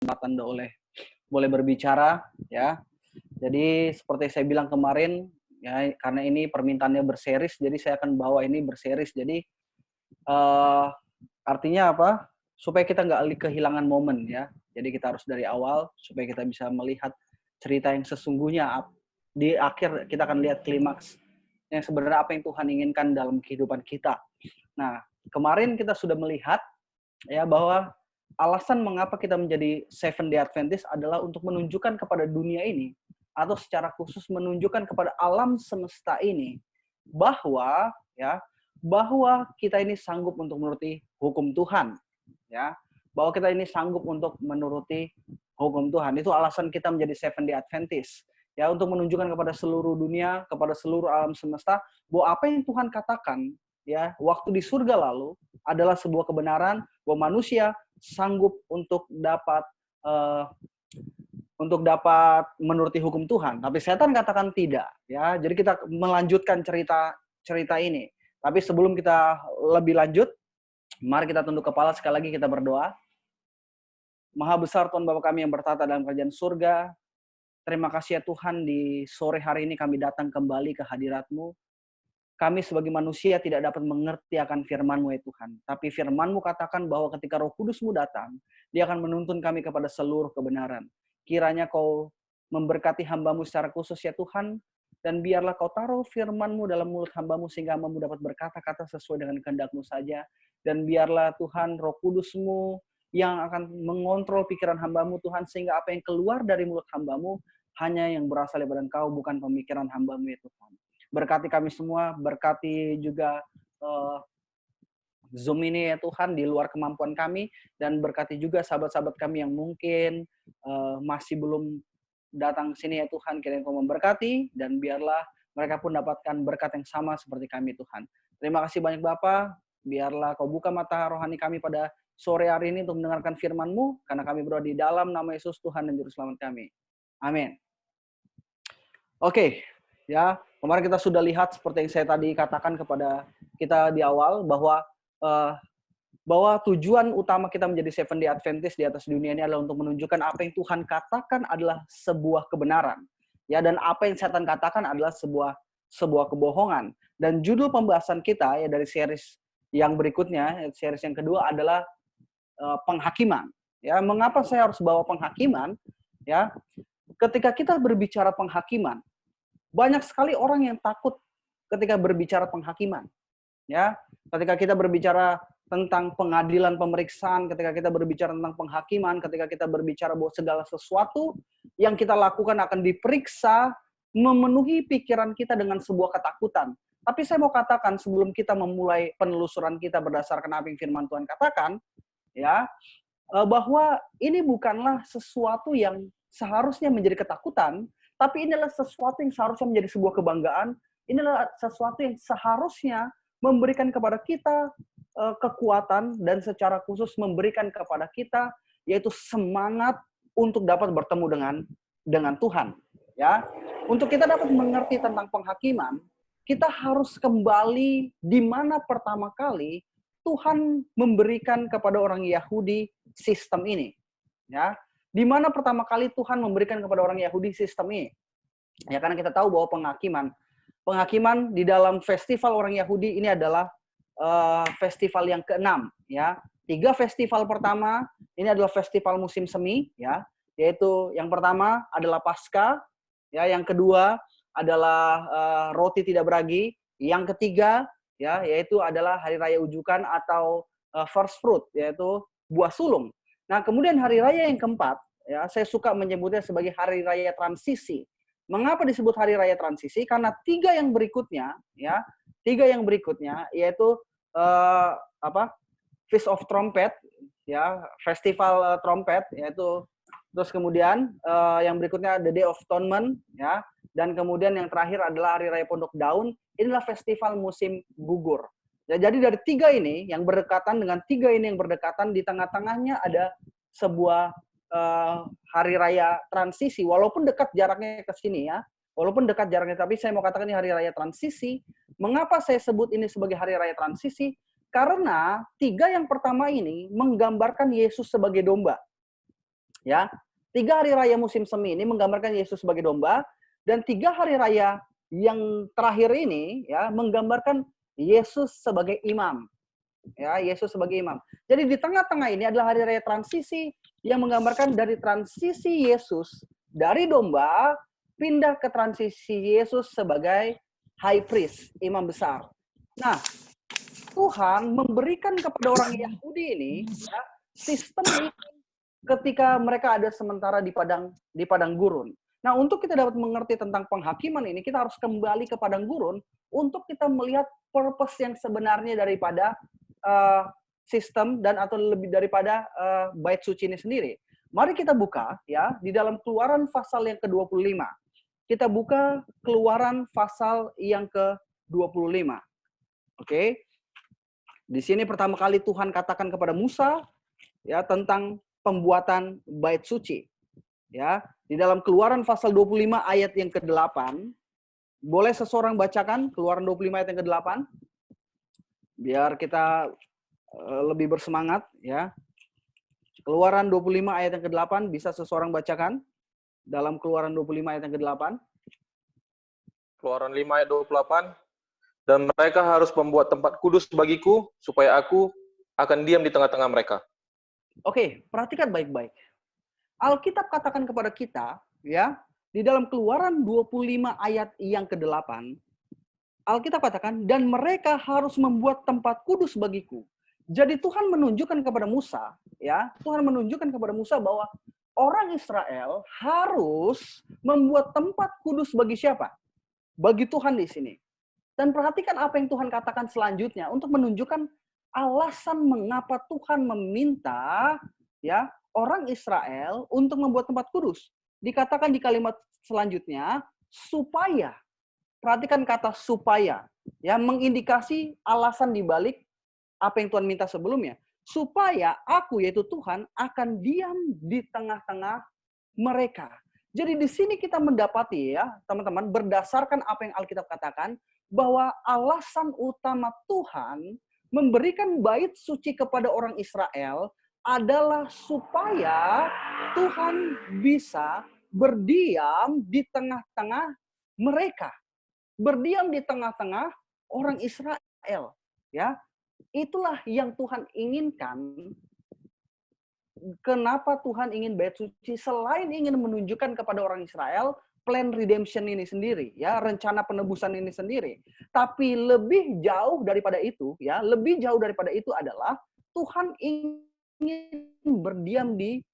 kesempatan boleh berbicara ya. Jadi seperti saya bilang kemarin ya, karena ini permintaannya berseris, jadi saya akan bawa ini berseris. Jadi artinya apa? Supaya kita nggak kehilangan momen ya. Jadi kita harus dari awal supaya kita bisa melihat cerita yang sesungguhnya. Di akhir kita akan lihat klimaks yang sebenarnya apa yang Tuhan inginkan dalam kehidupan kita. Nah, kemarin kita sudah melihat ya bahwa alasan mengapa kita menjadi Seventh Day Adventist adalah untuk menunjukkan kepada dunia ini atau secara khusus menunjukkan kepada alam semesta ini bahwa kita ini sanggup untuk menuruti hukum Tuhan ya, bahwa kita ini sanggup untuk menuruti hukum Tuhan. Itu alasan kita menjadi Seventh Day Adventist ya, untuk menunjukkan kepada seluruh dunia, kepada seluruh alam semesta bahwa apa yang Tuhan katakan ya waktu di surga lalu adalah sebuah kebenaran, bahwa manusia sanggup untuk dapat menuruti hukum Tuhan. Tapi setan katakan tidak ya. Jadi kita melanjutkan cerita ini. Tapi sebelum kita lebih lanjut, mari kita tunduk kepala sekali lagi, kita berdoa. Maha besar Tuhan Bapa kami yang bertata dalam kerajaan surga, terima kasih ya Tuhan, di sore hari ini kami datang kembali ke hadirat-Mu. Kami sebagai manusia tidak dapat mengerti akan firman-Mu ya Tuhan. Tapi firman-Mu katakan bahwa ketika Roh Kudus-Mu datang, Dia akan menuntun kami kepada seluruh kebenaran. Kiranya Kau memberkati hamba-Mu secara khusus ya Tuhan, dan biarlah Kau taruh firman-Mu dalam mulut hamba-Mu sehingga hamba-Mu dapat berkata-kata sesuai dengan kehendak-Mu saja. Dan biarlah Tuhan Roh Kudus-Mu yang akan mengontrol pikiran hamba-Mu Tuhan, sehingga apa yang keluar dari mulut hamba-Mu hanya yang berasal daripada Engkau, bukan pemikiran hamba-Mu ya Tuhan. Berkati kami semua, berkati juga Zoom ini ya Tuhan, di luar kemampuan kami, dan berkati juga sahabat-sahabat kami yang mungkin masih belum datang ke sini ya Tuhan. Kiranya Kau memberkati, dan biarlah mereka pun dapatkan berkat yang sama seperti kami Tuhan. Terima kasih banyak Bapa. Biarlah Kau buka mata rohani kami pada sore hari ini untuk mendengarkan firman-Mu, karena kami berdoa di dalam nama Yesus Tuhan dan Juru Selamat kami. Amin. Oke, ya, kemarin kita sudah lihat seperti yang saya tadi katakan kepada kita di awal bahwa tujuan utama kita menjadi Seventh Day Adventist di atas dunia ini adalah untuk menunjukkan apa yang Tuhan katakan adalah sebuah kebenaran, ya, dan apa yang setan katakan adalah sebuah kebohongan. Dan judul pembahasan kita ya dari series yang berikutnya, series yang kedua adalah penghakiman. Ya, mengapa saya harus bawa penghakiman? Ya, ketika kita berbicara penghakiman, banyak sekali orang yang takut ketika berbicara penghakiman. Ya, ketika kita berbicara tentang pengadilan pemeriksaan, ketika kita berbicara tentang penghakiman, ketika kita berbicara bahwa segala sesuatu yang kita lakukan akan diperiksa, memenuhi pikiran kita dengan sebuah ketakutan. Tapi saya mau katakan sebelum kita memulai penelusuran kita berdasarkan apa yang firman Tuhan katakan, ya, bahwa ini bukanlah sesuatu yang seharusnya menjadi ketakutan, tapi ini adalah sesuatu yang seharusnya menjadi sebuah kebanggaan. Ini adalah sesuatu yang seharusnya memberikan kepada kita kekuatan, dan secara khusus memberikan kepada kita yaitu semangat untuk dapat bertemu dengan Tuhan. Ya, untuk kita dapat mengerti tentang penghakiman, kita harus kembali di mana pertama kali Tuhan memberikan kepada orang Yahudi sistem ini. Ya, di mana pertama kali Tuhan memberikan kepada orang Yahudi sistem ini? Ya, karena kita tahu bahwa penghakiman di dalam festival orang Yahudi ini adalah festival yang ke-6. Ya, 3 festival pertama ini adalah festival musim semi. Ya, yaitu yang pertama adalah Paskah. Ya, yang kedua adalah roti tidak beragi. Yang ketiga ya yaitu adalah hari raya ujukan atau first fruit, yaitu buah sulung. Nah, kemudian hari raya yang keempat, ya, saya suka menyebutnya sebagai hari raya transisi. Mengapa disebut hari raya transisi? Karena 3 yang berikutnya, ya, 3 yang berikutnya yaitu Feast of Trumpet, ya, festival trompet, yaitu, terus kemudian yang berikutnya The Day of Atonement, ya, dan kemudian yang terakhir adalah hari raya Pondok Daun. Inilah festival musim gugur. Ya, jadi dari 3 ini yang berdekatan dengan 3 ini yang berdekatan, di tengah-tengahnya ada sebuah hari raya transisi, walaupun dekat jaraknya ke sini ya, walaupun dekat jaraknya, tapi saya mau katakan ini hari raya transisi. Mengapa saya sebut ini sebagai hari raya transisi? Karena 3 yang pertama ini menggambarkan Yesus sebagai domba. Ya, 3 hari raya musim semi ini menggambarkan Yesus sebagai domba, dan 3 hari raya yang terakhir ini ya menggambarkan Yesus sebagai imam. Ya, Yesus sebagai imam. Jadi di tengah-tengah ini adalah hari raya transisi yang menggambarkan dari transisi Yesus dari domba pindah ke transisi Yesus sebagai high priest, imam besar. Nah, Tuhan memberikan kepada orang Yahudi ini ya, sistem ini ketika mereka ada sementara di padang gurun. Nah, untuk kita dapat mengerti tentang penghakiman ini, kita harus kembali ke padang gurun untuk kita melihat purpose yang sebenarnya daripada sistem dan atau lebih daripada bait suci ini sendiri. Mari kita buka ya di dalam Keluaran pasal yang ke-25. Kita buka Keluaran pasal yang ke-25. Oke. Di sini pertama kali Tuhan katakan kepada Musa ya tentang pembuatan bait suci. Ya, di dalam Keluaran pasal 25 ayat yang ke-8, boleh seseorang bacakan Keluaran 25 ayat yang ke-8? Biar kita lebih bersemangat ya. Keluaran 25 ayat yang ke-8 bisa seseorang bacakan dalam Keluaran 25 ayat yang ke-8. Keluaran 5 ayat 28. Dan mereka harus membuat tempat kudus bagiku supaya aku akan diam di tengah-tengah mereka. Oke, perhatikan baik-baik. Alkitab katakan kepada kita, ya, di dalam Keluaran 25 ayat yang ke-8, Alkitab katakan, dan mereka harus membuat tempat kudus bagiku. Jadi Tuhan menunjukkan kepada Musa, ya, Tuhan menunjukkan kepada Musa bahwa orang Israel harus membuat tempat kudus bagi siapa? Bagi Tuhan di sini. Dan perhatikan apa yang Tuhan katakan selanjutnya untuk menunjukkan alasan mengapa Tuhan meminta ya orang Israel untuk membuat tempat kudus. Dikatakan di kalimat selanjutnya supaya. Perhatikan kata supaya ya mengindikasi alasan dibalik apa yang Tuhan minta sebelumnya. Supaya aku yaitu Tuhan akan diam di tengah-tengah mereka. Jadi di sini kita mendapati ya teman-teman berdasarkan apa yang Alkitab katakan bahwa alasan utama Tuhan memberikan bait suci kepada orang Israel adalah supaya Tuhan bisa berdiam di tengah-tengah mereka. Berdiam di tengah-tengah orang Israel. Ya, itulah yang Tuhan inginkan. Kenapa Tuhan ingin bait suci selain ingin menunjukkan kepada orang Israel plan redemption ini sendiri, ya, rencana penebusan ini sendiri. Tapi lebih jauh daripada itu, ya, lebih jauh daripada itu adalah Tuhan ingin berdiam di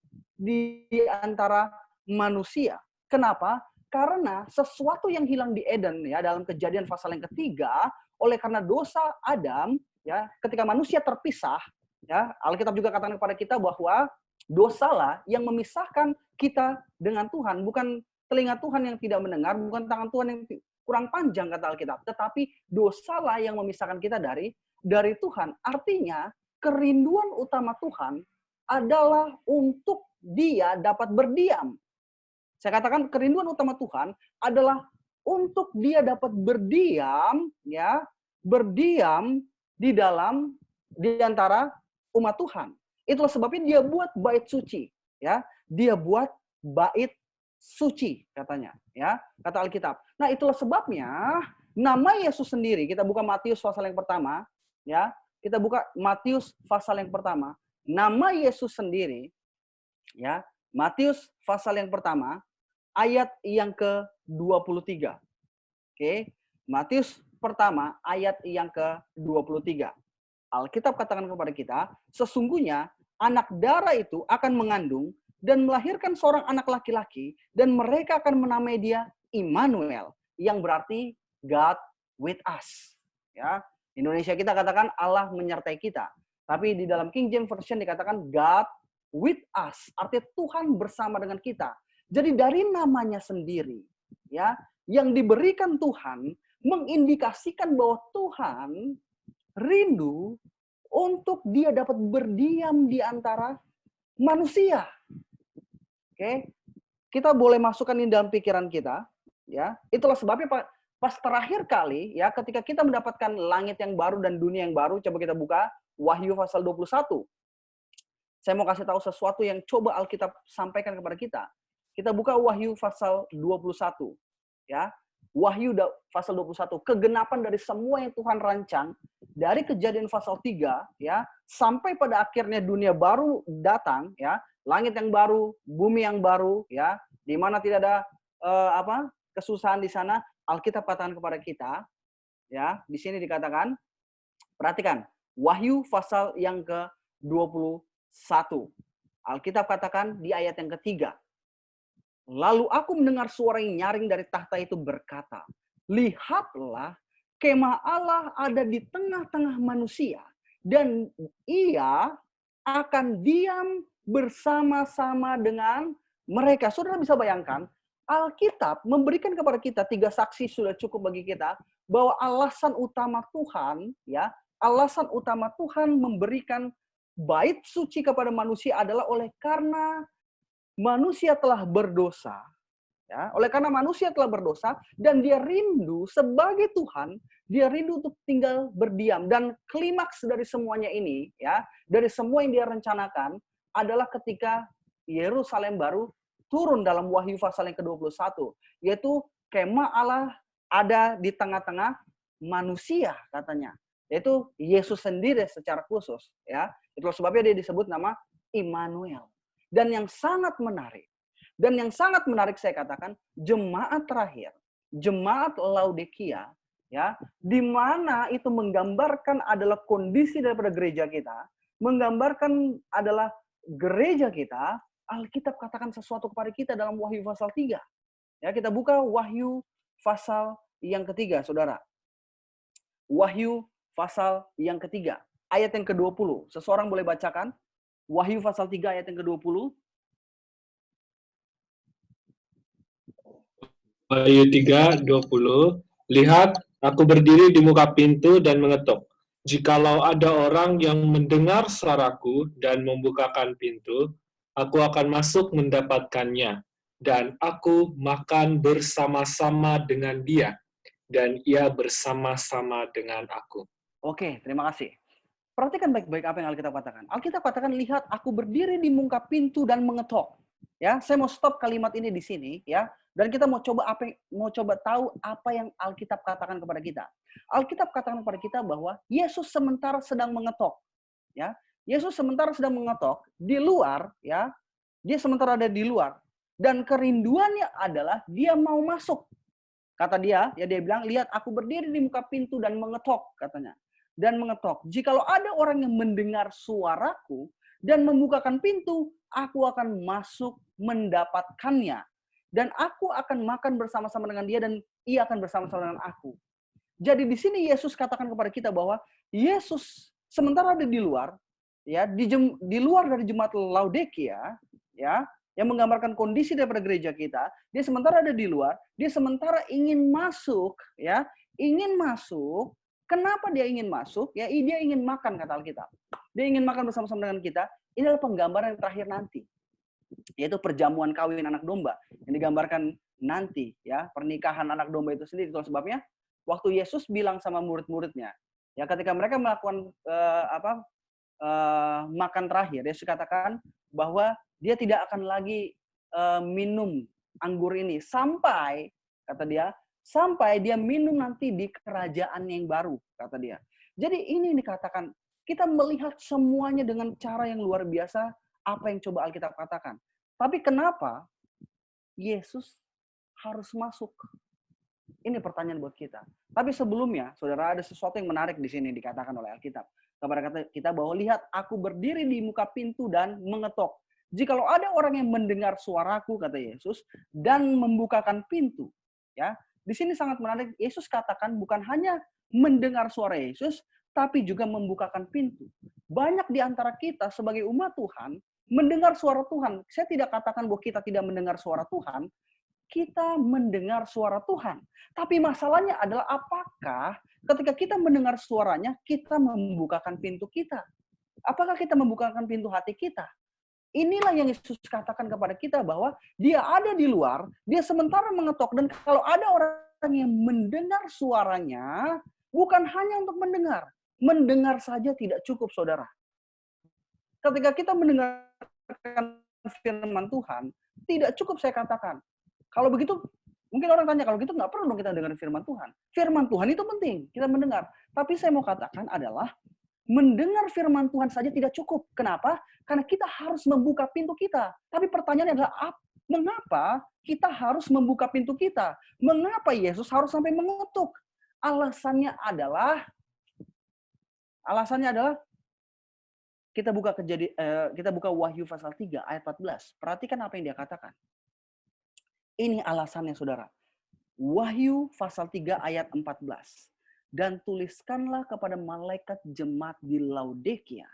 antara manusia. Kenapa? Karena sesuatu yang hilang di Eden ya dalam Kejadian pasal yang ketiga oleh karena dosa Adam ya ketika manusia terpisah ya Alkitab juga katakan kepada kita bahwa dosalah yang memisahkan kita dengan Tuhan, bukan telinga Tuhan yang tidak mendengar, bukan tangan Tuhan yang kurang panjang kata Alkitab, tetapi dosalah yang memisahkan kita dari Tuhan. Artinya kerinduan utama Tuhan adalah untuk Dia dapat berdiam. Saya katakan kerinduan utama Tuhan adalah untuk Dia dapat berdiam, ya, berdiam di antara umat Tuhan. Itulah sebabnya Dia buat bait suci, ya. Dia buat bait suci katanya, ya, kata Alkitab. Nah, itulah sebabnya nama Yesus sendiri, kita buka Matius pasal yang pertama, ya. Kita buka Matius pasal yang pertama. Nama Yesus sendiri, ya, Matius pasal yang pertama, ayat yang ke-23. Oke, Matius pertama ayat yang ke-23. Alkitab katakan kepada kita, sesungguhnya anak darah itu akan mengandung dan melahirkan seorang anak laki-laki dan mereka akan menamai dia Immanuel, yang berarti God with us. Ya, Indonesia kita katakan Allah menyertai kita. Tapi di dalam King James Version dikatakan God with us, artinya Tuhan bersama dengan kita. Jadi dari namanya sendiri, ya, yang diberikan Tuhan mengindikasikan bahwa Tuhan rindu untuk Dia dapat berdiam di antara manusia. Oke, kita boleh masukkan ini dalam pikiran kita, ya. Itulah sebabnya pas terakhir kali, ya, ketika kita mendapatkan langit yang baru dan dunia yang baru, coba kita buka Wahyu pasal 21. Saya mau kasih tahu sesuatu yang coba Alkitab sampaikan kepada kita. Kita buka Wahyu pasal 21. Ya. Wahyu pasal 21. Kegenapan dari semua yang Tuhan rancang. Dari Kejadian pasal 3. Ya, sampai pada akhirnya dunia baru datang. Ya, langit yang baru, bumi yang baru. Ya, di mana tidak ada kesusahan di sana. Alkitab katakan kepada kita. Ya, di sini dikatakan. Perhatikan. Wahyu pasal yang ke-21. Alkitab katakan di ayat yang ketiga. Lalu aku mendengar suara yang nyaring dari tahta itu berkata, lihatlah, kemah Allah ada di tengah-tengah manusia, dan ia akan diam bersama-sama dengan mereka. Saudara bisa bayangkan, Alkitab memberikan kepada kita 3 saksi sudah cukup bagi kita, bahwa alasan utama Tuhan, ya, alasan utama Tuhan memberikan bait suci kepada manusia adalah oleh karena manusia telah berdosa. Ya, oleh karena manusia telah berdosa dan dia rindu sebagai Tuhan, dia rindu untuk tinggal berdiam. Dan klimaks dari semuanya ini, ya, dari semua yang dia rencanakan adalah ketika Yerusalem baru turun dalam Wahyu pasal yang ke-21, yaitu kemah Allah ada di tengah-tengah manusia katanya. Yaitu Yesus sendiri secara khusus, ya. Itulah sebabnya dia disebut nama Immanuel. Dan yang sangat menarik saya katakan, jemaat terakhir, jemaat Laodikia, ya, di mana itu menggambarkan adalah kondisi daripada gereja kita, menggambarkan adalah gereja kita. Alkitab katakan sesuatu kepada kita dalam Wahyu pasal 3. Ya, kita buka Wahyu pasal yang ketiga, saudara. Wahyu pasal yang ketiga, ayat yang ke-20. Seseorang boleh bacakan? Wahyu pasal 3 ayat yang ke-20. Wahyu 3:20. Lihat, aku berdiri di muka pintu dan mengetuk. Jikalau ada orang yang mendengar suaraku dan membukakan pintu, aku akan masuk mendapatkannya, dan aku makan bersama-sama dengan dia, dan ia bersama-sama dengan aku. Oke, terima kasih. Perhatikan baik-baik apa yang Alkitab katakan. Alkitab katakan, lihat, aku berdiri di muka pintu dan mengetok. Ya, saya mau stop kalimat ini di sini, ya. Dan kita mau coba tahu apa yang Alkitab katakan kepada kita. Alkitab katakan kepada kita bahwa Yesus sementara sedang mengetok, ya. Yesus sementara sedang mengetok di luar, ya. Dia sementara ada di luar dan kerinduannya adalah dia mau masuk. Kata dia, ya, dia bilang, lihat, aku berdiri di muka pintu dan mengetok, katanya. Dan mengetok. Jikalau ada orang yang mendengar suaraku dan membukakan pintu, aku akan masuk mendapatkannya. Dan aku akan makan bersama-sama dengan dia dan ia akan bersama-sama dengan aku. Jadi di sini Yesus katakan kepada kita bahwa Yesus sementara ada di luar, ya, di luar dari jemaat Laodikia, ya, yang menggambarkan kondisi daripada gereja kita, dia sementara ada di luar, dia sementara ingin masuk, ya, ingin masuk. Kenapa dia ingin masuk? Ya, dia ingin makan, kata Alkitab. Dia ingin makan bersama-sama dengan kita. Ini adalah penggambaran yang terakhir nanti, yaitu perjamuan kawin anak domba yang digambarkan nanti, ya, pernikahan anak domba itu sendiri. Itu sebabnya waktu Yesus bilang sama murid-muridnya, ya, ketika mereka melakukan makan terakhir, Yesus katakan bahwa dia tidak akan lagi minum anggur ini sampai, kata dia, sampai dia minum nanti di kerajaan yang baru, kata dia. Jadi ini dikatakan, kita melihat semuanya dengan cara yang luar biasa, apa yang coba Alkitab katakan. Tapi kenapa Yesus harus masuk? Ini pertanyaan buat kita. Tapi sebelumnya, saudara, ada sesuatu yang menarik di sini dikatakan oleh Alkitab. Kepada kita bahwa, lihat, aku berdiri di muka pintu dan mengetok. Jikalau ada orang yang mendengar suaraku, kata Yesus, dan membukakan pintu, ya. Di sini sangat menarik, Yesus katakan bukan hanya mendengar suara Yesus, tapi juga membukakan pintu. Banyak di antara kita sebagai umat Tuhan, mendengar suara Tuhan. Saya tidak katakan bahwa kita tidak mendengar suara Tuhan, kita mendengar suara Tuhan. Tapi masalahnya adalah apakah ketika kita mendengar suaranya, kita membukakan pintu kita? Apakah kita membukakan pintu hati kita? Inilah yang Yesus katakan kepada kita bahwa dia ada di luar, dia sementara mengetok. Dan kalau ada orang yang mendengar suaranya, bukan hanya untuk mendengar. Mendengar saja tidak cukup, saudara. Ketika kita mendengarkan firman Tuhan, tidak cukup saya katakan. Kalau begitu, mungkin orang tanya, kalau gitu nggak perlu dong kita dengar firman Tuhan. Firman Tuhan itu penting, kita mendengar. Tapi saya mau katakan adalah, mendengar firman Tuhan saja tidak cukup. Kenapa? Karena kita harus membuka pintu kita. Tapi pertanyaannya adalah, mengapa kita harus membuka pintu kita? Mengapa Yesus harus sampai mengetuk? Alasannya adalah kita buka Wahyu pasal 3 ayat 14. Perhatikan apa yang dia katakan. Ini alasannya, saudara. Wahyu pasal 3 ayat 14. Dan tuliskanlah kepada malaikat jemaat di Laodikia.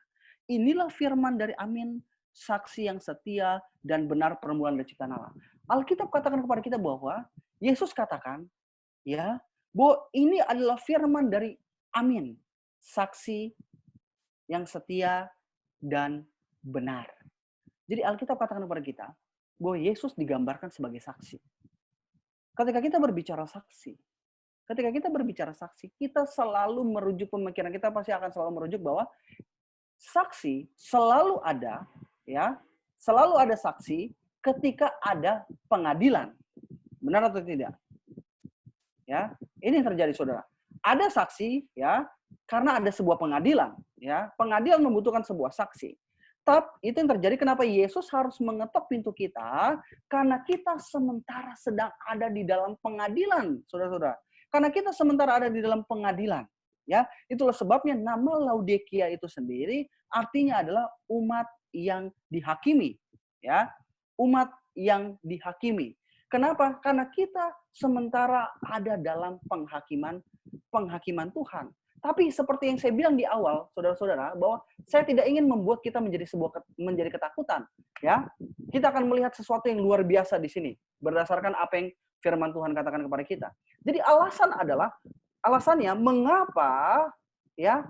Inilah firman dari Amin, saksi yang setia dan benar permulaan dari ciptaan Allah. Alkitab katakan kepada kita bahwa Yesus katakan, ya, bahwa ini adalah firman dari Amin, saksi yang setia dan benar. Jadi Alkitab katakan kepada kita bahwa Yesus digambarkan sebagai saksi. Ketika kita berbicara saksi, kita selalu merujuk pemikiran kita, pasti akan selalu merujuk bahwa saksi selalu ada, ya, selalu ada saksi ketika ada pengadilan. Benar atau tidak? Ya, ini yang terjadi, saudara. Ada saksi, ya, karena ada sebuah pengadilan, ya. Pengadilan membutuhkan sebuah saksi. Tapi itu yang terjadi kenapa Yesus harus mengetok pintu kita, karena kita sementara sedang ada di dalam pengadilan, saudara-saudara. Karena kita sementara ada di dalam pengadilan, ya. Itulah sebabnya nama Laodikia itu sendiri artinya adalah umat yang dihakimi, ya. Umat yang dihakimi. Kenapa? Karena kita sementara ada dalam penghakiman Tuhan. Tapi seperti yang saya bilang di awal, saudara-saudara, bahwa saya tidak ingin membuat kita menjadi ketakutan, ya. Kita akan melihat sesuatu yang luar biasa di sini berdasarkan apa yang firman Tuhan katakan kepada kita. Jadi alasannya mengapa, ya,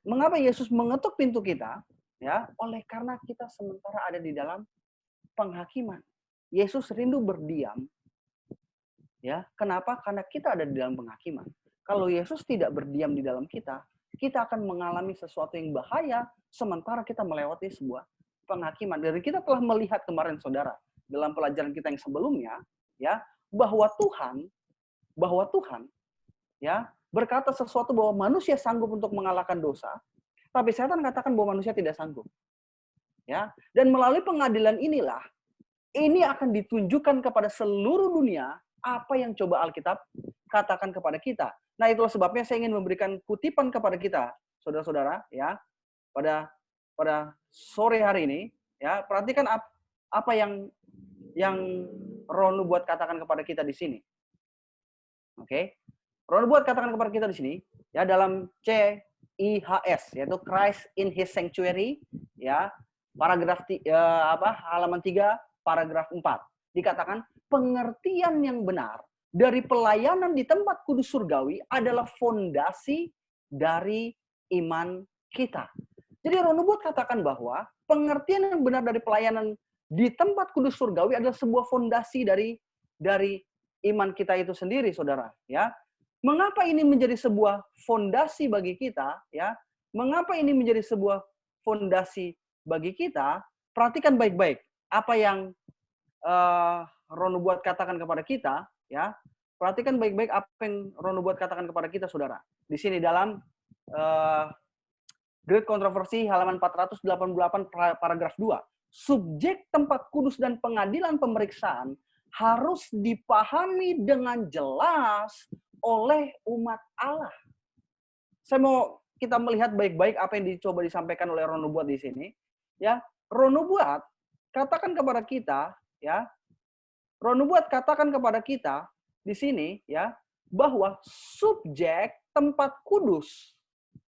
mengapa Yesus mengetuk pintu kita, ya, oleh karena kita sementara ada di dalam penghakiman. Yesus rindu berdiam, ya. Kenapa? Karena kita ada di dalam penghakiman. Kalau Yesus tidak berdiam di dalam kita, kita akan mengalami sesuatu yang bahaya sementara kita melewati sebuah penghakiman. Dan kita telah melihat kemarin, saudara, dalam pelajaran kita yang sebelumnya, ya, bahwa Tuhan, ya, berkata sesuatu bahwa manusia sanggup untuk mengalahkan dosa, tapi setan katakan bahwa manusia tidak sanggup. Ya, dan melalui pengadilan inilah, ini akan ditunjukkan kepada seluruh dunia apa yang coba Alkitab katakan kepada kita. Nah, itulah sebabnya saya ingin memberikan kutipan kepada kita, saudara-saudara, ya, pada sore hari ini, ya. Perhatikan apa yang Roh Nubuat katakan kepada kita di sini. Oke. Roh Nubuat katakan kepada kita di sini, ya, dalam CIHS, yaitu Christ in His Sanctuary, ya, paragraf halaman 3, paragraf 4. Dikatakan, pengertian yang benar dari pelayanan di tempat kudus surgawi adalah fondasi dari iman kita. Jadi Roh Nubuat katakan bahwa pengertian yang benar dari pelayanan di tempat kudus surgawi adalah sebuah fondasi dari iman kita itu sendiri, saudara. Ya, mengapa ini menjadi sebuah fondasi bagi kita? Ya, mengapa ini menjadi sebuah fondasi bagi kita? Perhatikan baik-baik apa yang Roh Nubuat katakan kepada kita. Ya, perhatikan baik-baik apa yang Roh Nubuat katakan kepada kita, saudara. Di sini dalam Great Controversy halaman 488 paragraf 2. Subjek tempat kudus dan pengadilan pemeriksaan harus dipahami dengan jelas oleh umat Allah. Saya mau kita melihat baik-baik apa yang dicoba disampaikan oleh Roh Nubuat di sini. Ya, Roh Nubuat katakan kepada kita, ya. Roh Nubuat katakan kepada kita di sini, ya, bahwa subjek tempat kudus,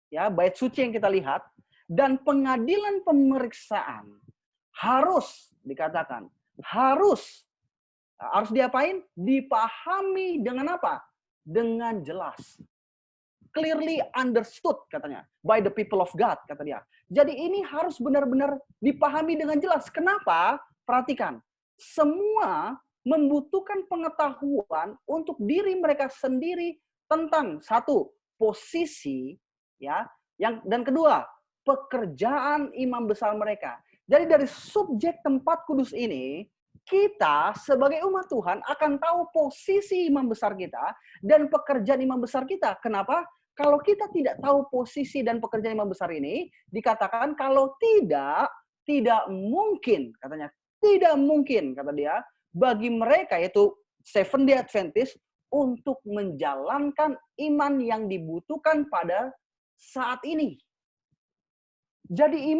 ya, bait suci yang kita lihat, dan pengadilan pemeriksaan harus dikatakan, harus diapain? Dipahami dengan apa? Dengan jelas. Clearly understood, katanya, by the people of God, kata dia. Jadi ini harus benar-benar dipahami dengan jelas. Kenapa? Perhatikan, semua membutuhkan pengetahuan untuk diri mereka sendiri tentang satu, posisi, ya, dan kedua, pekerjaan imam besar mereka. Jadi dari subjek tempat kudus ini, kita sebagai umat Tuhan akan tahu posisi imam besar kita dan pekerjaan imam besar kita. Kenapa? Kalau kita tidak tahu posisi dan pekerjaan imam besar ini, dikatakan kalau tidak mungkin, katanya, tidak mungkin, kata dia, bagi mereka, yaitu Seventh-day Adventist, untuk menjalankan iman yang dibutuhkan pada saat ini. Jadi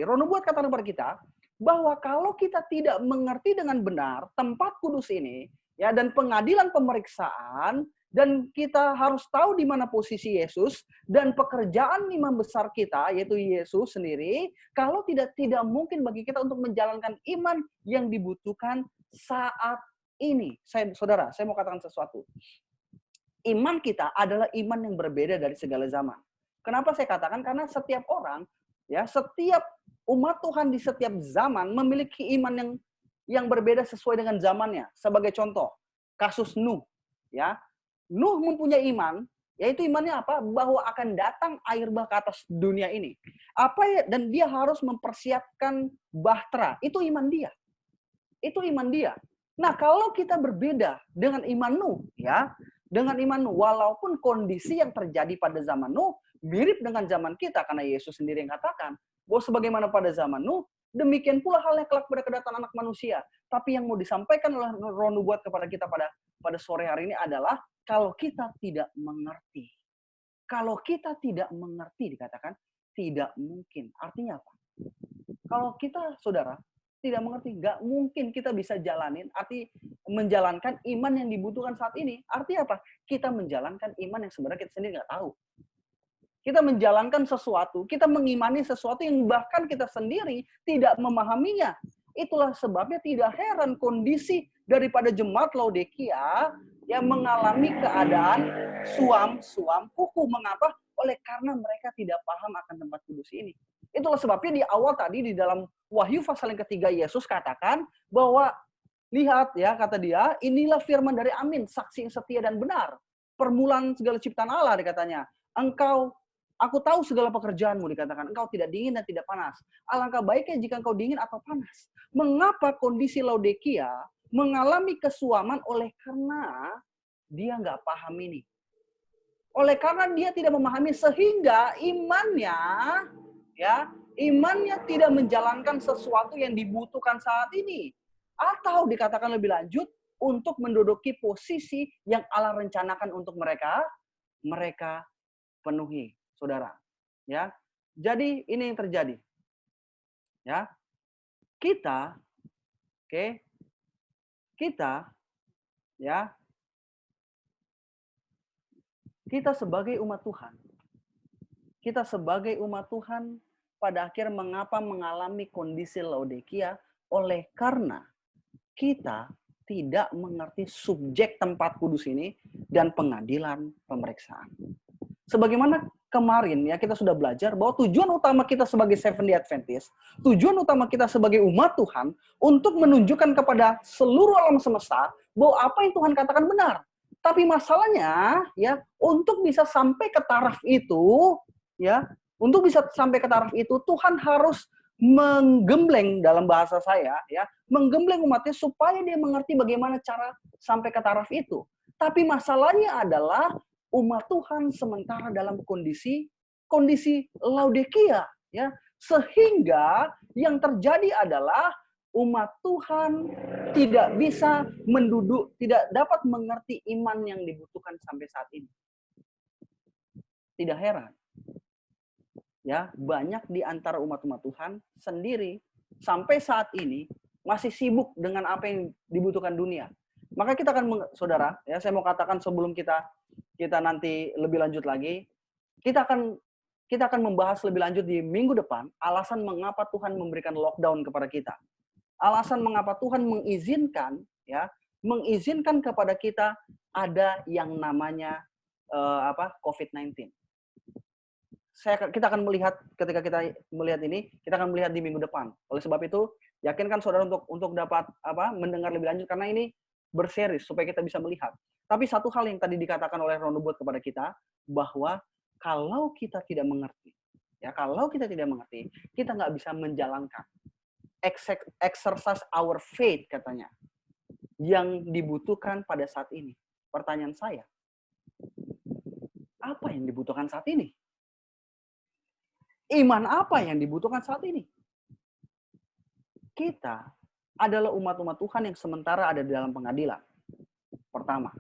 Rono buat kata kepada kita, bahwa kalau kita tidak mengerti dengan benar tempat kudus ini, ya, dan pengadilan pemeriksaan, dan kita harus tahu di mana posisi Yesus dan pekerjaan imam besar kita, yaitu Yesus sendiri, kalau tidak mungkin bagi kita untuk menjalankan iman yang dibutuhkan saat ini. Saudara, saya mau katakan sesuatu. Iman kita adalah iman yang berbeda dari segala zaman. Kenapa saya katakan? Karena setiap orang, ya, setiap umat Tuhan di setiap zaman memiliki iman yang berbeda sesuai dengan zamannya. Sebagai contoh, kasus Nuh, ya. Nuh mempunyai iman, yaitu imannya apa? Bahwa akan datang air bah ke atas dunia ini. Dan dia harus mempersiapkan bahtera. Itu iman dia. Itu iman dia. Nah, kalau kita berbeda dengan iman Nuh, ya, dengan iman Nuh, walaupun kondisi yang terjadi pada zaman Nuh mirip dengan zaman kita, karena Yesus sendiri yang katakan bahwa sebagaimana pada zaman Nuh, demikian pula halnya kelak pada kedatangan Anak Manusia. Tapi yang mau disampaikan oleh Roh Nubuat kepada kita pada sore hari ini adalah kalau kita tidak mengerti. Kalau kita tidak mengerti, dikatakan tidak mungkin. Artinya apa? Kalau kita, saudara, tidak mengerti, nggak mungkin kita bisa menjalankan iman yang dibutuhkan saat ini. Artinya apa? Kita menjalankan iman yang sebenarnya kita sendiri nggak tahu. Kita menjalankan sesuatu, kita mengimani sesuatu yang bahkan kita sendiri tidak memahaminya. Itulah sebabnya tidak heran kondisi daripada jemaat Laodikia yang mengalami keadaan suam kuku. Mengapa? Oleh karena mereka tidak paham akan tempat kudus ini. Itulah sebabnya di awal tadi di dalam Wahyu pasal yang ketiga Yesus katakan bahwa lihat, ya, kata dia, inilah firman dari Amin, saksi yang setia dan benar. Permulaan segala ciptaan Allah, dikatanya. Aku tahu segala pekerjaanmu, dikatakan. Engkau tidak dingin dan tidak panas. Alangkah baiknya jika engkau dingin atau panas. Mengapa kondisi Laodikia mengalami kesuaman? Oleh karena dia nggak paham ini. Oleh karena dia tidak memahami sehingga imannya tidak menjalankan sesuatu yang dibutuhkan saat ini. Atau dikatakan lebih lanjut, untuk menduduki posisi yang Allah rencanakan untuk mereka penuhi. Saudara, ya. Jadi ini yang terjadi. Ya. Kita sebagai umat Tuhan, pada akhir mengapa mengalami kondisi Laodikia? Oleh karena kita tidak mengerti subjek tempat kudus ini dan pengadilan pemeriksaan. Sebagaimana kemarin, ya, kita sudah belajar bahwa tujuan utama kita sebagai Seventh-day Adventist, tujuan utama kita sebagai umat Tuhan untuk menunjukkan kepada seluruh alam semesta bahwa apa yang Tuhan katakan benar. Tapi masalahnya, ya, untuk bisa sampai ke taraf itu, ya, Tuhan harus menggembleng, dalam bahasa saya, ya, menggembleng umatnya supaya dia mengerti bagaimana cara sampai ke taraf itu. Tapi masalahnya adalah umat Tuhan sementara dalam kondisi Laodikia, ya, sehingga yang terjadi adalah umat Tuhan tidak dapat mengerti iman yang dibutuhkan sampai saat ini. Tidak heran, ya, banyak di antara umat-umat Tuhan sendiri sampai saat ini masih sibuk dengan apa yang dibutuhkan dunia. Maka kita akan, saudara, ya, saya mau katakan sebelum kita nanti lebih lanjut lagi, kita akan membahas lebih lanjut di minggu depan alasan mengapa Tuhan memberikan lockdown kepada kita. Alasan mengapa Tuhan mengizinkan kepada kita ada yang namanya COVID-19. Kita akan melihat ketika kita melihat ini, kita akan melihat di minggu depan. Oleh sebab itu, yakinkan saudara untuk dapat mendengar lebih lanjut karena ini berseri supaya kita bisa melihat. Tapi satu hal yang tadi dikatakan oleh Rono Buat kepada kita, bahwa kalau kita tidak mengerti, ya kalau kita tidak mengerti, kita nggak bisa menjalankan exercise our faith katanya yang dibutuhkan pada saat ini. Pertanyaan saya, apa yang dibutuhkan saat ini? Iman apa yang dibutuhkan saat ini? Kita adalah umat-umat Tuhan yang sementara ada di dalam pengadilan. Pertama,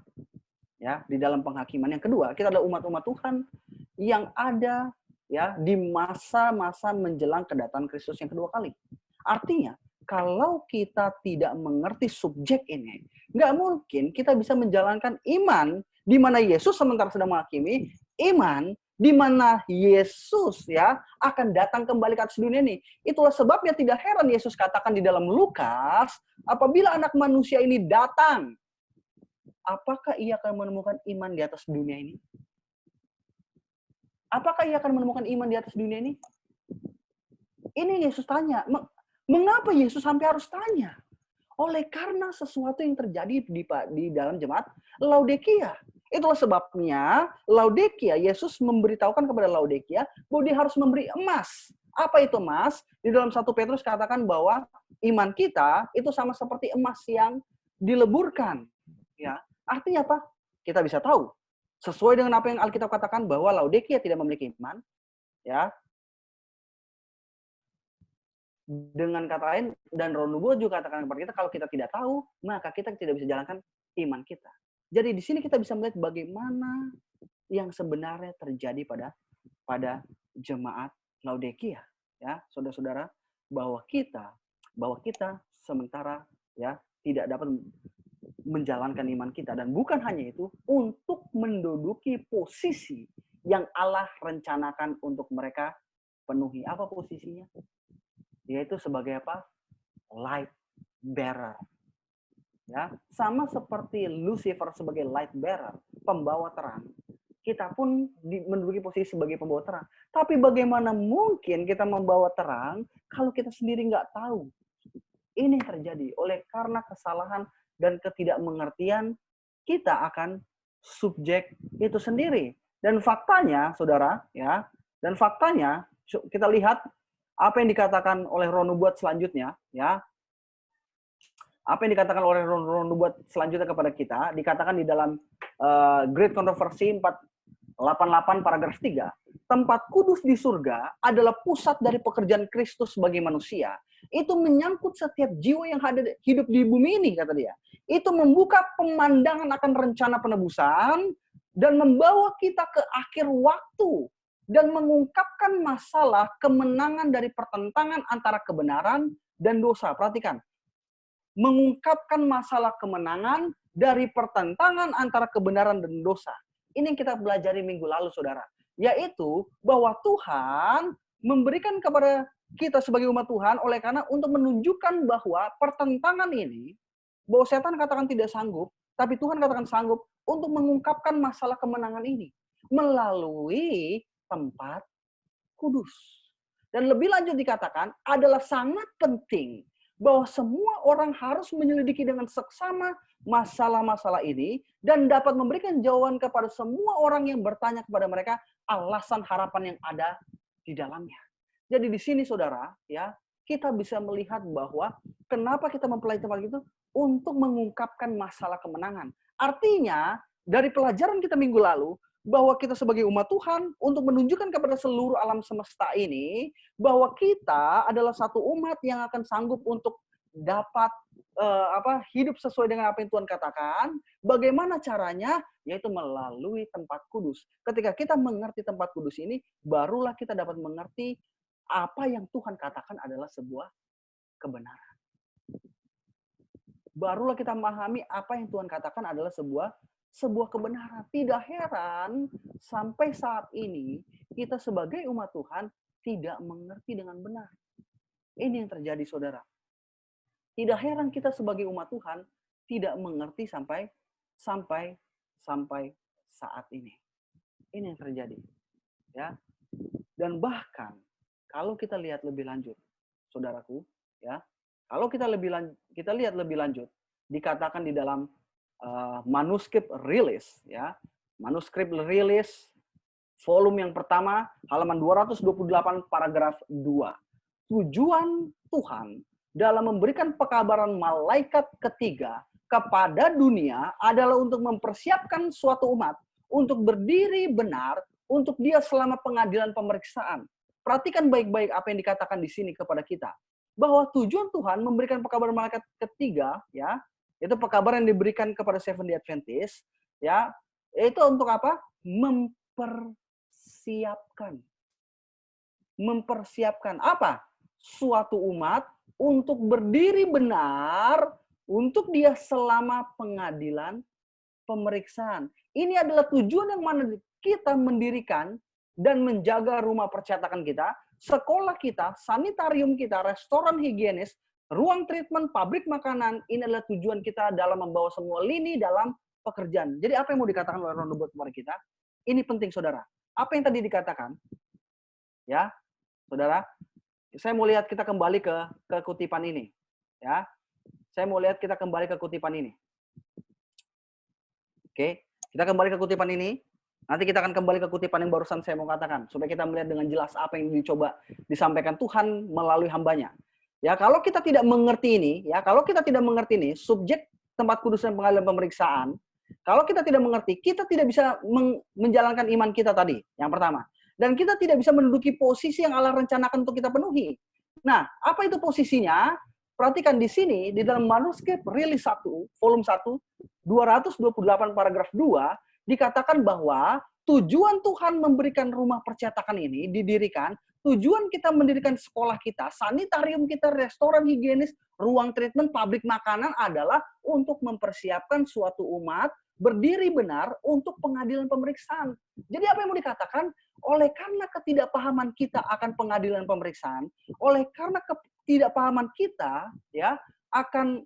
ya, di dalam penghakiman. Yang kedua, kita adalah umat-umat Tuhan yang ada ya di masa-masa menjelang kedatangan Kristus yang kedua kali. Artinya, kalau kita tidak mengerti subjek ini, nggak mungkin kita bisa menjalankan iman di mana Yesus sementara sedang menghakimi, iman di mana Yesus ya akan datang kembali ke atas dunia ini. Itulah sebabnya tidak heran Yesus katakan di dalam Lukas, apabila anak manusia ini datang, apakah ia akan menemukan iman di atas dunia ini? Apakah ia akan menemukan iman di atas dunia ini? Ini Yesus tanya. Mengapa Yesus sampai harus tanya? Oleh karena sesuatu yang terjadi di dalam jemaat Laodikia. Itulah sebabnya Laodikia, Yesus memberitahukan kepada Laodikia bahwa dia harus memberi emas. Apa itu emas? Di dalam 1 Petrus katakan bahwa iman kita itu sama seperti emas yang dileburkan. Ya, artinya apa? Kita bisa tahu. Sesuai dengan apa yang Alkitab katakan bahwa Laodikia tidak memiliki iman. Ya, dengan kata lain, dan Roh Nubuat juga katakan kepada kita, kalau kita tidak tahu, maka kita tidak bisa jalankan iman kita. Jadi di sini kita bisa melihat bagaimana yang sebenarnya terjadi pada jemaat Laodikia, ya, saudara-saudara, bahwa kita sementara ya tidak dapat menjalankan iman kita, dan bukan hanya itu, untuk menduduki posisi yang Allah rencanakan untuk mereka penuhi. Apa posisinya? Yaitu sebagai apa? Light bearer. Ya, sama seperti Lucifer sebagai light bearer, pembawa terang. Kita pun menduduki posisi sebagai pembawa terang. Tapi bagaimana mungkin kita membawa terang kalau kita sendiri nggak tahu? Ini yang terjadi oleh karena kesalahan dan ketidakmengertian kita akan subjek itu sendiri. Dan faktanya, saudara, ya, dan faktanya kita lihat apa yang dikatakan oleh Roh Nubuat selanjutnya, ya. Apa yang dikatakan oleh Roh Nubuat selanjutnya kepada kita, dikatakan di dalam Great Controversy 488 paragraf 3. Tempat kudus di surga adalah pusat dari pekerjaan Kristus bagi manusia. Itu menyangkut setiap jiwa yang hidup di bumi ini, kata dia. Itu membuka pemandangan akan rencana penebusan dan membawa kita ke akhir waktu dan mengungkapkan masalah kemenangan dari pertentangan antara kebenaran dan dosa. Perhatikan. Mengungkapkan masalah kemenangan dari pertentangan antara kebenaran dan dosa. Ini yang kita pelajari minggu lalu, saudara. Yaitu bahwa Tuhan memberikan kepada kita sebagai umat Tuhan oleh karena untuk menunjukkan bahwa pertentangan ini, bahwa setan katakan tidak sanggup, tapi Tuhan katakan sanggup untuk mengungkapkan masalah kemenangan ini melalui tempat kudus. Dan lebih lanjut dikatakan adalah sangat penting bahwa semua orang harus menyelidiki dengan seksama masalah-masalah ini dan dapat memberikan jawaban kepada semua orang yang bertanya kepada mereka alasan harapan yang ada di dalamnya. Jadi di sini saudara, ya, kita bisa melihat bahwa kenapa kita mempelajari tempat itu untuk mengungkapkan masalah kemenangan. Artinya dari pelajaran kita minggu lalu bahwa kita sebagai umat Tuhan untuk menunjukkan kepada seluruh alam semesta ini bahwa kita adalah satu umat yang akan sanggup untuk dapat hidup sesuai dengan apa yang Tuhan katakan. Bagaimana caranya? Yaitu melalui tempat kudus. Ketika kita mengerti tempat kudus ini, barulah kita dapat mengerti apa yang Tuhan katakan adalah sebuah kebenaran. Barulah kita memahami apa yang Tuhan katakan adalah sebuah kebenaran. Tidak heran sampai saat ini kita sebagai umat Tuhan tidak mengerti dengan benar. Ini yang terjadi, saudara. Tidak heran kita sebagai umat Tuhan tidak mengerti sampai saat ini. Ini yang terjadi. Ya. Dan bahkan kalau kita lihat lebih lanjut, saudaraku, ya. Kalau kita lihat lebih lanjut, dikatakan di dalam manuskrip rilis, ya, manuskrip rilis volume yang pertama, halaman 228 paragraf 2. Tujuan Tuhan dalam memberikan pekabaran malaikat ketiga kepada dunia adalah untuk mempersiapkan suatu umat untuk berdiri benar untuk dia selama pengadilan pemeriksaan. Perhatikan baik-baik apa yang dikatakan di sini kepada kita. Bahwa tujuan Tuhan memberikan pekabaran malaikat ketiga, ya, itu pekabaran yang diberikan kepada Seventh-day Adventist, ya, itu untuk apa? Mempersiapkan apa? Suatu umat untuk berdiri benar untuk dia selama pengadilan pemeriksaan. Ini adalah tujuan yang mana kita mendirikan dan menjaga rumah percetakan kita, sekolah kita, sanitarium kita, restoran higienis, ruang treatment, pabrik makanan. Ini adalah tujuan kita dalam membawa semua lini dalam pekerjaan. Jadi apa yang mau dikatakan oleh Ron Nubuat kepada kita? Ini penting, saudara. Apa yang tadi dikatakan? Ya, saudara. Saya mau lihat kita kembali ke kutipan ini. Ya, saya mau lihat kita kembali ke kutipan ini. Oke, kita kembali ke kutipan ini. Nanti kita akan kembali ke kutipan yang barusan saya mau katakan, supaya kita melihat dengan jelas apa yang dicoba disampaikan Tuhan melalui hambanya. Ya, kalau kita tidak mengerti ini, subjek tempat kudus dan pengadilan pemeriksaan, kalau kita tidak mengerti, kita tidak bisa menjalankan iman kita tadi, yang pertama. Dan kita tidak bisa menduduki posisi yang Allah rencanakan untuk kita penuhi. Nah, apa itu posisinya? Perhatikan di sini, di dalam manuskrip Rilis 1, volume 1, 228 paragraf 2, dikatakan bahwa tujuan Tuhan memberikan rumah percetakan ini didirikan, tujuan kita mendirikan sekolah kita, sanitarium kita, restoran higienis, ruang treatment, pabrik makanan adalah untuk mempersiapkan suatu umat berdiri benar untuk pengadilan pemeriksaan. Jadi apa yang mau dikatakan? Oleh karena ketidakpahaman kita akan pengadilan pemeriksaan, oleh karena ketidakpahaman kita ya akan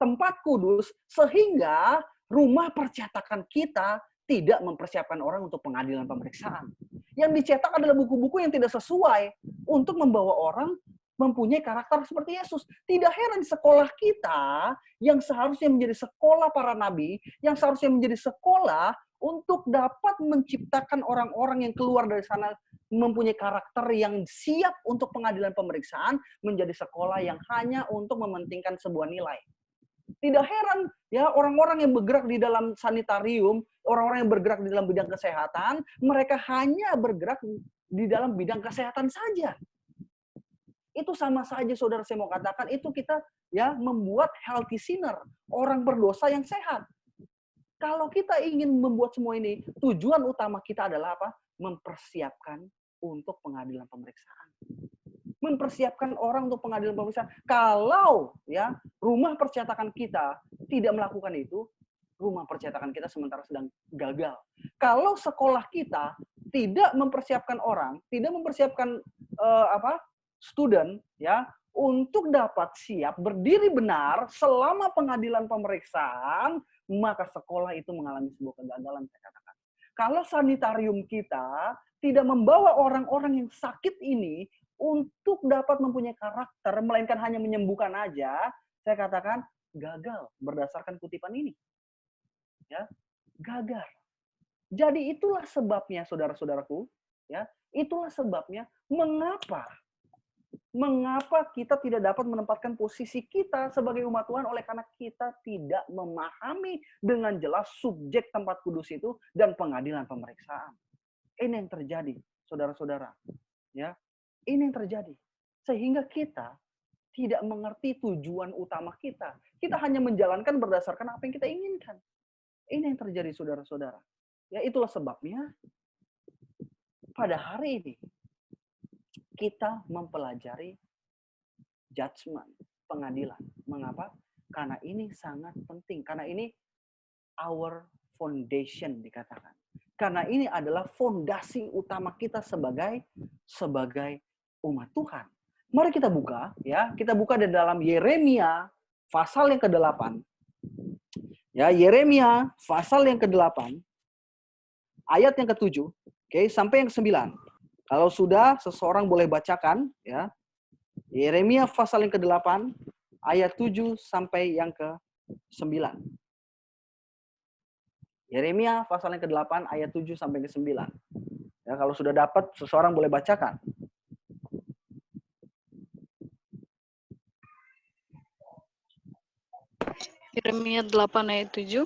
tempat kudus, sehingga rumah percetakan kita tidak mempersiapkan orang untuk pengadilan pemeriksaan. Yang dicetak adalah buku-buku yang tidak sesuai untuk membawa orang mempunyai karakter seperti Yesus. Tidak heran sekolah kita yang seharusnya menjadi sekolah para nabi, yang seharusnya menjadi sekolah untuk dapat menciptakan orang-orang yang keluar dari sana mempunyai karakter yang siap untuk pengadilan pemeriksaan, menjadi sekolah yang hanya untuk mementingkan sebuah nilai. Tidak heran ya orang-orang yang bergerak di dalam sanitarium, orang-orang yang bergerak di dalam bidang kesehatan, mereka hanya bergerak di dalam bidang kesehatan saja. Itu sama saja, saudara, saya mau katakan, itu kita ya membuat healthy sinner, orang berdosa yang sehat. Kalau kita ingin membuat semua ini, tujuan utama kita adalah apa? Mempersiapkan untuk pengadilan pemeriksaan. Mempersiapkan orang untuk pengadilan pemeriksaan. Kalau ya rumah percetakan kita tidak melakukan itu, rumah percetakan kita sementara sedang gagal. Kalau sekolah kita tidak mempersiapkan orang, tidak mempersiapkan student ya untuk dapat siap berdiri benar selama pengadilan pemeriksaan, maka sekolah itu mengalami sebuah kegagalan, saya katakan. Kalau sanitarium kita tidak membawa orang-orang yang sakit ini untuk dapat mempunyai karakter, melainkan hanya menyembuhkan aja, saya katakan gagal berdasarkan kutipan ini. Ya, gagal. Jadi itulah sebabnya, saudara-saudaraku, ya, itulah sebabnya mengapa kita tidak dapat menempatkan posisi kita sebagai umat Tuhan, oleh karena kita tidak memahami dengan jelas subjek tempat kudus itu dan pengadilan pemeriksaan. Ini yang terjadi, saudara-saudara. Ya, ini yang terjadi. Sehingga kita tidak mengerti tujuan utama kita. Kita hanya menjalankan berdasarkan apa yang kita inginkan. Ini yang terjadi, saudara-saudara. Ya, itulah sebabnya pada hari ini kita mempelajari judgment, pengadilan. Mengapa? Karena ini sangat penting. Karena ini our foundation dikatakan. Karena ini adalah fondasi utama kita sebagai umat Tuhan. Mari kita buka ya. Kita buka di dalam Yeremia pasal yang ke-8. Ya, Yeremia pasal yang ke-8 ayat yang ke-7, oke, sampai yang ke-9. Kalau sudah, seseorang boleh bacakan ya. Yeremia pasal yang ke-8 ayat 7 sampai yang ke-9. Yeremia pasal yang ke-8 ayat 7 sampai ke-9. Ya, kalau sudah dapat, seseorang boleh bacakan. Yeremia 8 ayat 7.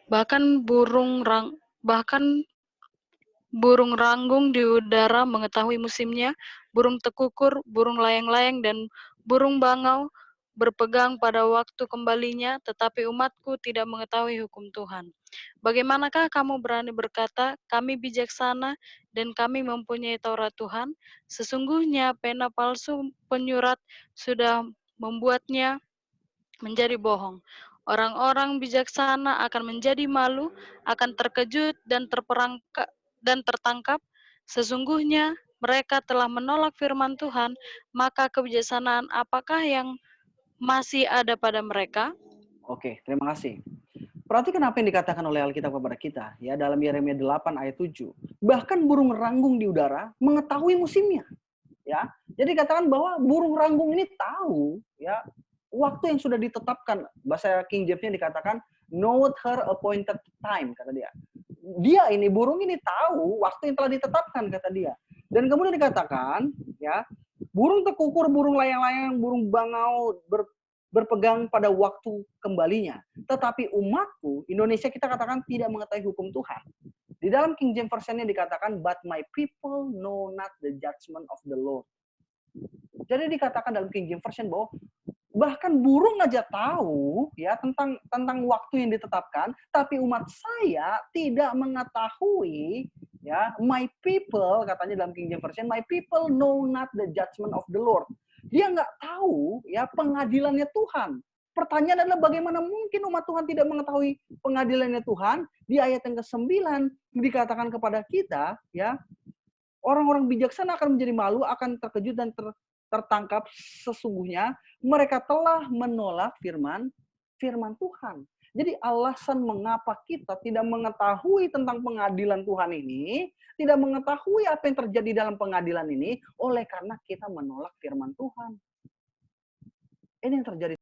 Bahkan burung ranggung di udara mengetahui musimnya, burung tekukur, burung layang-layang, dan burung bangau berpegang pada waktu kembalinya, tetapi umatku tidak mengetahui hukum Tuhan. Bagaimanakah kamu berani berkata, kami bijaksana dan kami mempunyai Taurat Tuhan? Sesungguhnya pena palsu penyurat sudah membuatnya menjadi bohong. Orang-orang bijaksana akan menjadi malu, akan terkejut dan tertangkap. Sesungguhnya mereka telah menolak firman Tuhan, maka kebijaksanaan apakah yang masih ada pada mereka? Oke, terima kasih. Perhatikan apa yang dikatakan oleh Alkitab kepada kita ya dalam Yeremia 8 ayat 7. Bahkan burung ranggung di udara mengetahui musimnya. Ya. Jadi katakan bahwa burung ranggung ini tahu ya waktu yang sudah ditetapkan. Bahasa King James-nya dikatakan know her appointed time, kata dia. Dia ini burung ini tahu waktu yang telah ditetapkan, kata dia. Dan kemudian dikatakan ya burung tekukur, burung layang-layang, burung bangau berpegang pada waktu kembalinya. Tetapi umatku, Indonesia kita katakan tidak mengetahui hukum Tuhan. Di dalam King James Version-nya dikatakan, but my people know not the judgment of the Lord. Jadi dikatakan dalam King James Version bahwa bahkan burung aja tahu ya tentang waktu yang ditetapkan, tapi umat saya tidak mengetahui ya. My people, katanya dalam King James Version, my people know not the judgment of the Lord. Dia nggak tahu ya pengadilannya Tuhan. Pertanyaan adalah bagaimana mungkin umat Tuhan tidak mengetahui pengadilannya Tuhan? Di ayat yang ke-9 dikatakan kepada kita ya, orang-orang bijaksana akan menjadi malu, akan terkejut dan tertangkap. Sesungguhnya mereka telah menolak firman Tuhan. Jadi alasan mengapa kita tidak mengetahui tentang pengadilan Tuhan ini, tidak mengetahui apa yang terjadi dalam pengadilan ini, oleh karena kita menolak firman Tuhan. Ini yang terjadi